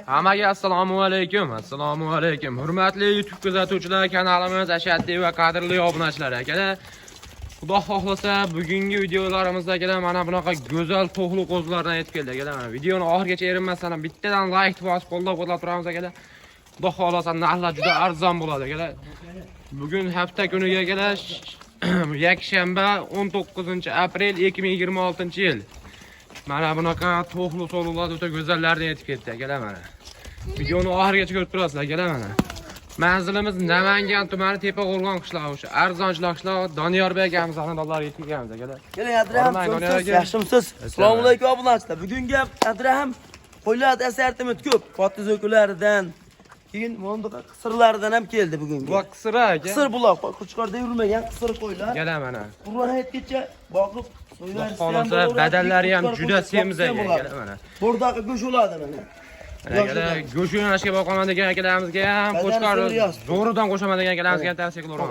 Hammaga assalomu alaykum. Assalomu alaykum. Hurmatli YouTube kuzatuvchilar, kanalimiz ashaddiy va qadrli obunachilar akalar. Xudo xohlasa bugungi videolarimizda akalar mana bunaqa go'zal to'g'li qo'zlardan yetib keldik akalar. Mana videoni oxirigacha erinmasdan bittadan like bosib qo'llab turamiz akalar. Xudo xohlasa narxlar juda arzon bo'ladi akalar. Bugun hafta kuniga akalar yakshanba 19-aprel 2026-yil. Mana bunaqa to'g'li so'llar o'ta go'zallardan yetib ketdi akalar mana. Videoni oxirigacha ko'rib turasizlar akalar mana. Manzilimiz Namangan tumani Tepa-Qo'rg'on qishlog'i o'sha arzonchilar qishlog'i Doniyorbek akamiz xonadonlariga yetib kelganmiz akalar. Keling Adraham, yaxshimisiz? Assalomu alaykum obunachilar. Bugungi Adraham qo'ylar assortiment ko'p. Potizokularidan, keyin mondoqa qisirlaridan ham keldi bugungi. Bu qisira aka. Qisir buloq, qo'chqorda yurmagan qisir qo'ylar. Akalar mana. Qur'on aytgacha boqib so'ylar Xohlasa badallari ham juda semiz akalar mana. Bo'rdaqa go'sh bo'ladi mana. Akalar go'shini ashga boqaman degan akalarimizga ham qo'chqor zo'ridan qo'shaman degan akalarimizga ham tavsiya qilaman.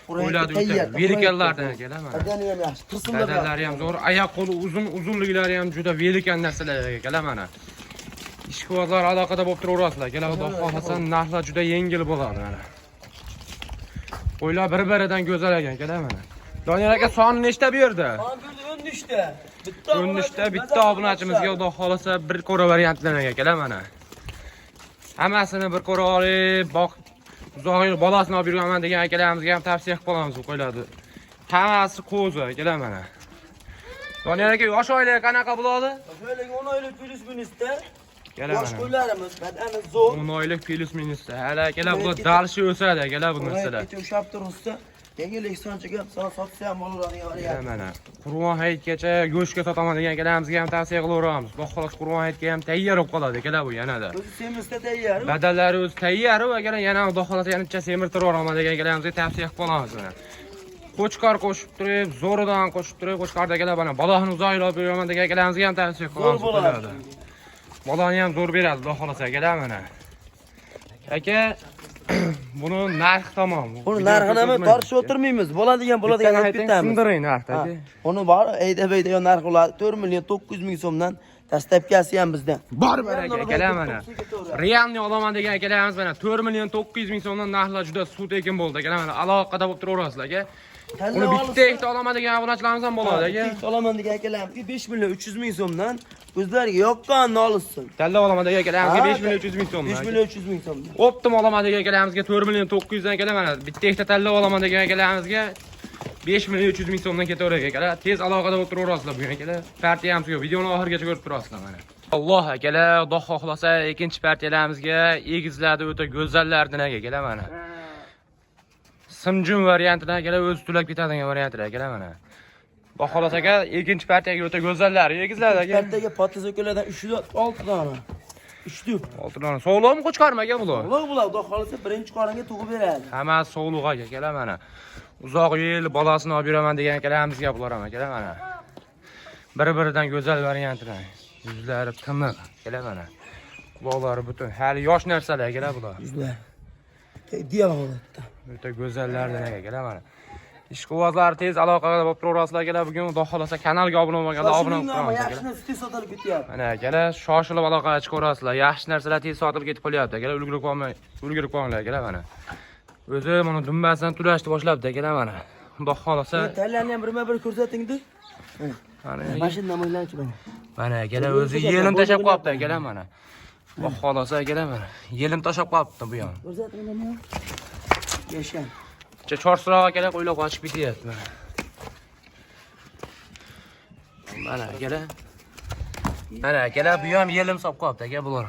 Qo'ylarni o'ta velikanlardan akalar mana. Badani ham yaxshi, Badallari ham zo'r, oyoq qo'li uzunliklari ham juda velikan narsalar akalar mana. Ishqibozlar aloqada bo'lib turaverasizlar. Akalar xudo xohlasa narxlar juda yengil bo'ladi mana. Qo'ylar bir-biridan go'zal ekan akalar mana. Doniyor aka soni nechta bu yerda? Son berdi 13 ta. 13 ta bitta obunachimizga xudo xohlasa bir ko'ra variantlarga akalar mana. Hammasini bir ko'ra olib, uzoq yil bolasini olib yurganman degan akalarimizga ham tavsiya qilib qolamiz bu qo'ylarni. Hammasi qo'zi akalar mana. Doniyor aka yosh oilaga qanaqa bo'ladi? Yosh oilaga 10 oylik plus minusda. Akalar Yosh qo'ylarimiz badani zo'r. 10 oylik plus minusda. Hali akalar bular dalshi o'sadi akalar bu narsalar. Ushab turibsa, yengillik sonchiga sotsa ham bo'ladigan variant. Mana Qur'on hayitgacha go'shtga sotaman degan akalarimizga ham tavsiya qilaveramiz. Bu xolos Qur'on hayitga ham tayyor bo'lib qoladi akalar bu yanada. O'zi semizda tayyor. Badallari o'zi tayyor va akalar yana xudo xohlasa yanicha semirtirib yuboraman degan akalarimizga tavsiya qilib qolamiz mana. Qo'chqor qo'shib turib, zo'ridan qo'shib turib, qo'chqorda akalar mana bolohni uzoq yil olib yuraman degan akalarimizga ham tavsiya qilamiz. Zo'r bo'ladi. Bolohni ham zo'r beradi xudo xohlasa akalar mana. Aka buni narx tamom. Buni narxini ham tortishib o'tirmaymiz. Bo'ladigan aytib ketamiz. Sindiring narxni aka. Uni bor, ayda narx bo'ladi. 4 million 900 ming so'mdan dastlabkasi ham bizda. Bor akalar mana. Realni olaman degan akalarimiz mana 4 million 900 ming so'mdan narxlar juda suv tekin bo'ldi akalar mana. Aloqada bo'lib turaverasizlar aka. Uni bitta ikkita olaman degan obunachilarimiz ham bo'ladi aka. Bitta olaman degan akalarimiz 5 million 300 ming so'mdan o'zlariga yoqqanini olsin. Tanlab olaman degan akalarimizga 5 million 300 ming so'mdan. 5 million 300 ming so'mdan. Optim olaman degan akalarimizga 4 million 900 dan akalar mana. Bitta ikkita tanlab olaman degan akalarimizga 5 million 300 ming so'mdan ketaveradi akalar. Tez aloqada bo'lib turaverasizlar bugun akalar. Partiyamiz yo'q. Videoni oxirigacha ko'rib turasizlar mana. Alloh akalar, Xudo xohlasa ikkinchi partiyalarimizga egizlarni o'ta go'zallardan akalar mana. Simjun variantidan akalar o'zi tulab ketadigan variantlar akalar mana. Xudo xohlasa aka ikkinchi partiyaga o'ta go'zallar egizlar aka. Partiyaga potizokulardan 6 dona. 6 dona. Sog'lom qo'chqarma aka bular. Bular xudo xohlasa birinchi qoringa tug'ib beradi. Hammasi sog'liq akalar mana. Uzoq yil bolasini olib yuraman degan akalarimizga bular ham akalar mana. Bir-biridan go'zal variantlar. Yuzlari tiniq akalar mana. Quloqlari butun hali yosh narsalar akalar bular. Yuzlar. Ideal holatda. O'ta go'zallardan akalar mana. Ishqibozlar tez aloqada bo'lib turaverasizlar akalar. Bugun xudo xohlasa kanalga obuna bo'lmaganlar obuna bo'lib turamiz akalar. Yaxshi narsa tez sotilib ketyapti. Mana akalar shoshilib aloqaga chiqaverasizlar. Yaxshi narsalar tez sotilib ketib qolyapti akalar. Ulgurib qolinglar akalar mana. O'zi mana dumbasidan tulashni boshlabdi akalar mana. Xudo xohlasa Taylarni ham birma-bir ko'rsatingdi. Mana mashina namoylanchi mana. Mana akalar o'zi yelim tashab qo'yapti akalar mana. Xudo xohlasa akalar mana. Yelim tashab qo'yapti bu ham. Ko'rsatinglarmi? Yashan. Chorsroq akalar qo'ylar qochib ketyapti mana. Mana akalar. Mana akalar bu ham yelim solib qo'yapti aka bular.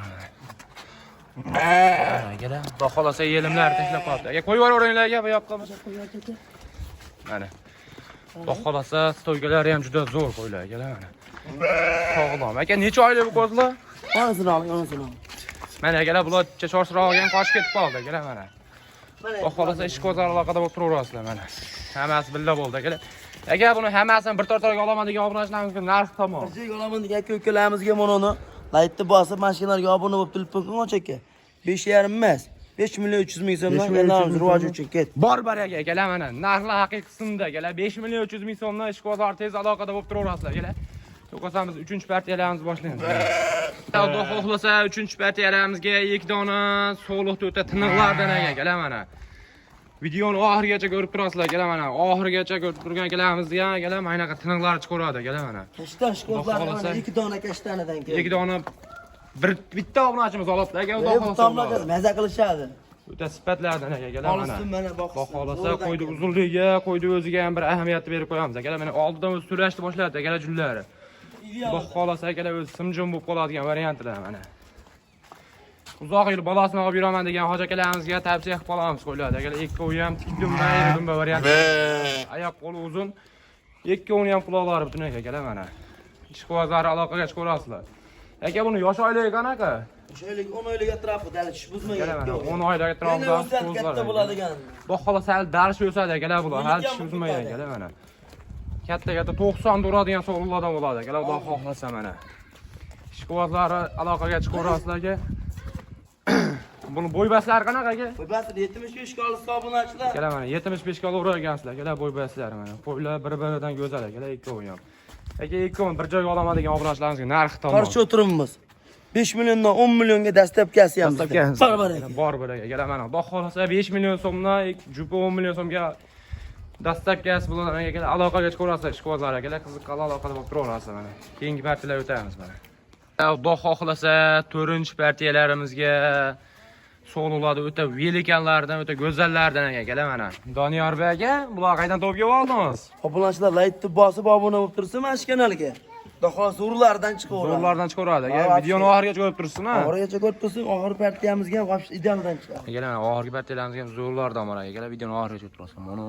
Mana akalar, xudo xohlasa yelimlar tashlab qo'yapti. Aka qo'yib yuboringlar aka bu yoqqa. Mana. Xudo xohlasa stoygalari ham juda zo'r qo'ylar akalar mana. Sog'lom. Aka necha oylik bu qo'zlar? 10 oy. Mana akalar bular chorsroq ham qochib ketib qoldi akalar mana. Xudo xohlasa ish ko'zlar aloqada bo'lib turaverasizlar mana. Hammasi billa bo'ldi akalar. Aka buni hammasini bir tortga olaman degan obunachilarimizga narx tamom. Birga olaman degan aka-ukalarimizga mononi laytni bosib mashinalarga obuna bo'lib telefon qilmoq aka. 5,5 emas. 5 million 300 ming so'mdan kanalimiz rivoj uchun ket. Bor akalar mana. Narxlar haqiqiy qismda akalar 5 million 300 ming so'mdan ishqibozlar tez aloqada bo'lib turaverasizlar akalar. To'qosam biz 3-partiyalarimizni boshlaymiz. Xudo xohlasa 3-partiyalamizga 2 dona so'liq o'ta tiniqlardan aka, mana. Videoni oxirigacha ko'rib turasizlar, mana. Oxirigacha ko'rib turgan kelamizga, mana bunaqa tiniqlar chiqaradi, mana. Kashtan shko'zlardan 2 dona kashtanidan keldi. 2 dona bitta obunachimiz olibdi aka, Xudo xohlasa. Tomlaqaz maza qilishadi. O'ta sifatlardan aka, mana. Olisdan mana boqsin. Xudo xohlasa qo'ydi uzunligiga, qo'ydi o'ziga ham bir ahamiyatni berib qo'yamiz aka. Mana oldidan o'zi surashni boshladi aka, junlari. Xudo xohlasa aka, o'zi simjim bo'lib qoladigan variantlar mana. Uzoq yil bolasini olib yuraman degan hoji akalarimizga tavsiya qilib qolamiz qo'yiladi. Agar ikkovi ham tik dumba variant. Oyoq qo'li uzun. Ikkovini ham quloqlari butun aka, mana. Ishqibozlari aloqaga chiqarasizlar. Aka buni yosh oilaga qanaqa? Yosh oylik 10 oylik atrofida dali tush buzmagan. Mana 10 oylik atrofida katta bo'ladigan. Bu xohlasa hali dars o'sadi akalar bular, hali tush buzmagan aka, mana. Katta 90 turadigan sog'liqlardan bo'ladi aka, Xudo xohlasa mana. Ishqibozlari aloqaga chiqarasizlarga. Buni bo'ybaslari qanaqa aka? Bo'ybasi 75 ga olsa obunachilar. Kela mana 75 ga o'ragansizlar. Kela bo'ybaslari mana. Qo'ylar bir-biridan go'zal aka, ikkovi ham. Aka ikkovini bir joyga olaman degan obunachilarimizga narxi tomon. Qarshi o'tiribmiz. 5 milliondan 10 millionga dastlabkasi ham. Bor aka. Bor aka. Kela mana. Xudo xolasa 5 million so'mdan jupi 10 million so'mga dastlabkasi bilan aka aloqaga chiqarasizlar, ishqibozlar aka, qiziqqan aloqada bo'lib turaverasizlar mana. Keyingi partiyalar o'tamiz mana. Xudo xohlasa 4-partiyalarimizga so'luladi o'ta velikanlardan, o'ta go'zallardan aka, mana. Doniyor aka, bular qaydan topib oldingiz? Obunachilar laytni bosib obuna bo'lib tursa mana shu kanalga. Xudo xohlasa zo'rlardan chiqaveradi. Zo'rlardan chiqaradi aka. Videoni oxirigacha ko'rib turibsizmi? Oxirigacha ko'rib tursin, oxir partiyamizga ham vobshe idealdan chiqadi. Aka, mana oxirgi partiyalarimizga ham zo'rlardan bor aka. Videoni oxirigacha ko'rib turasiz. Buni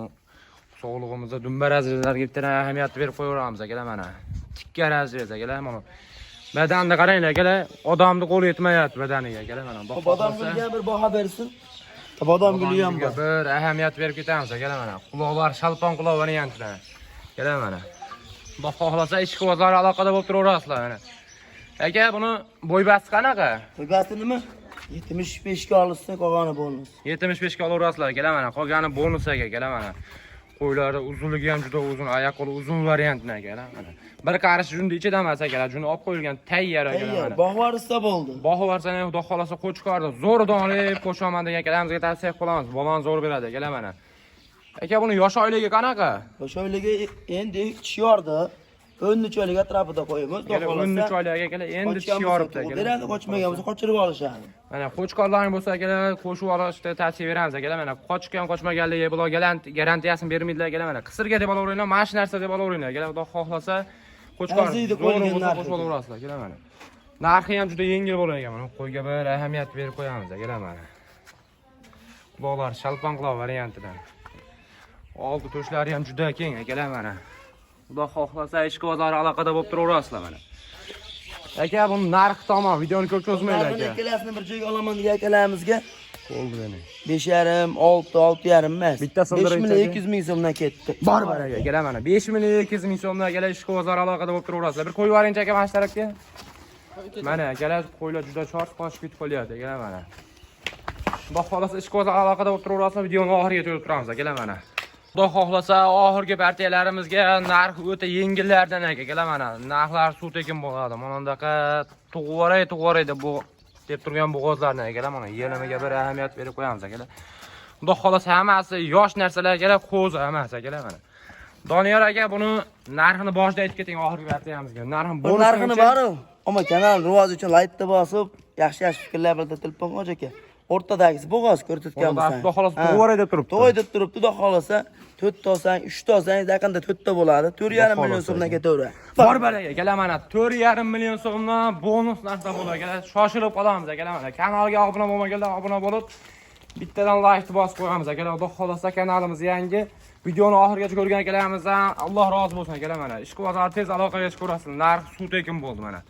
sog'lig'imizda dumba razrlarga bitta ahamiyat berib qo'yaveramiz aka, mana. Tikka razrlar aka, mana. Badanni qaranglar aka, odamni qo'li yetmayapti badaniga aka, mana. Bodom gulga bir baho bersin. Bodom guli ham bor. Bir ahamiyat berib ketamiz aka, mana. Quloqlar shalpon quloq variantlar. Aka, mana. Xudo xohlasa ishqibozlar aloqada bo'lib turaverasizlar mana. Aka, buni bo'ybasi qanaqa? Bo'ybasi nima? 75 ga olsa qolgani bonus. 75 ga olaverasizlar aka, mana. Qolgani bonus aka, mana. Qo'ylari uzunligi ham juda uzun, oyoq qo'li uzun variantni aka, mana. Bir qarish junda ichida emas aka, juni olib qo'yilgan tayyor aka, mana. Bog'varista bo'ldi. Bog'varsa ham xudo xolasa qo'chqordi. Zo'rdan olib qo'shaman degan akalarimizga tavsiya qilamiz. Bolani zo'r beradi aka, mana. Aka, buni yosh oilaga qanaqa? Yosh oilaga endi chiyordi. 13 oylik atrofida qo'yamiz. Xudo xolasa 13 oylik aka, endi chiyoribdi aka. Beradi, qochmagan bo'lsa qochirib olishadi. Mana qo'chqorlaring bo'lsa aka, qo'shib olishni tavsiya beramiz aka, mana. Qochgan qochmaganligi bular garantiyasini bermaydilar aka, mana. Qisirga deb olaveringlar, mana shu narsa deb olaveringlar aka. Xudo xolasa qo'chqor qo'yilgan qo'shib olaverasizlar aka, mana. Narxi ham juda yengil bo'ladi aka, mana. Qo'yga bir ahamiyat berib qo'yamiz aka, mana. Quloqlar shalpon quloq variantidan. Oldi to'shlari ham juda keng aka, mana. Xudo xohlasa ishqibozlar aloqada bo'lib turaverasizlar mana. Aka, buni narxi tamom, videoni ko'p cho'zmaydi aka. Ikkalasini bir joyga olaman degan akalarimizga bo'ldi beni. 5,5, 6, 6,5 emas. Bittasini 5 million 200 ming so'mdan ketdi. Bor aka, kela mana. 5 million 200 ming so'mdan aka ishqibozlar aloqada bo'lib turaverasizlar. Bir qo'yib yuboringchi aka mana shu tarafga. Mana akalar qo'ylar juda chort qochib ketib qolyapti aka, mana. Xudo xohlasa ishqibozlar aloqada bo'lib turaverasizlar, videoni oxirigacha ko'rib turamiz aka, mana. Xudo xohlasa oxirgi partiyalarimizga narx o'ta yengillardan aka, mana. Narxlar suv tekin bo'ladi. Mana bundaqa tug'voray deb bu deb turgan bo'g'ozlarni aka, mana. Yelimiga bir ahamiyat berib qo'yamiz aka. Xudo xohlasa hammasi yosh narsalar aka, qo'zi emas aka, mana. Doniyor aka, buni narxini boshida aytib keting oxirgi partiyamizga. Narxini bor. Ammo kanal rivoji uchun laytni bosib, yaxshi fikrlar bilan telefon qo'ying aka. O'rtadagisi bo'g'oz ko'rsatgan bo'lsan. Xudo xohlasa tug'voray deb turibdi. To'y deb turibdi, xudo xohlasa 4 ta olsang, 3 ta olsang, yaqinda 4 ta bo'ladi. 4,5 million so'mdan ketaveradi. Bor aka, mana 4,5 million so'mdan bonus narsa bo'ladi aka. Shoshilib qolamiz aka, mana. Kanalga obuna bo'lmaganlar obuna bo'lib, bittadan like bosib qo'yamiz aka. Xudo xohlasa kanalimiz yangi. Videoni oxirigacha ko'rgan akalarimizdan Alloh rozi bo'lsin aka, mana. Ishqibozlar tez aloqaga chiqarasizlar. Narx suv tekin bo'ldi mana.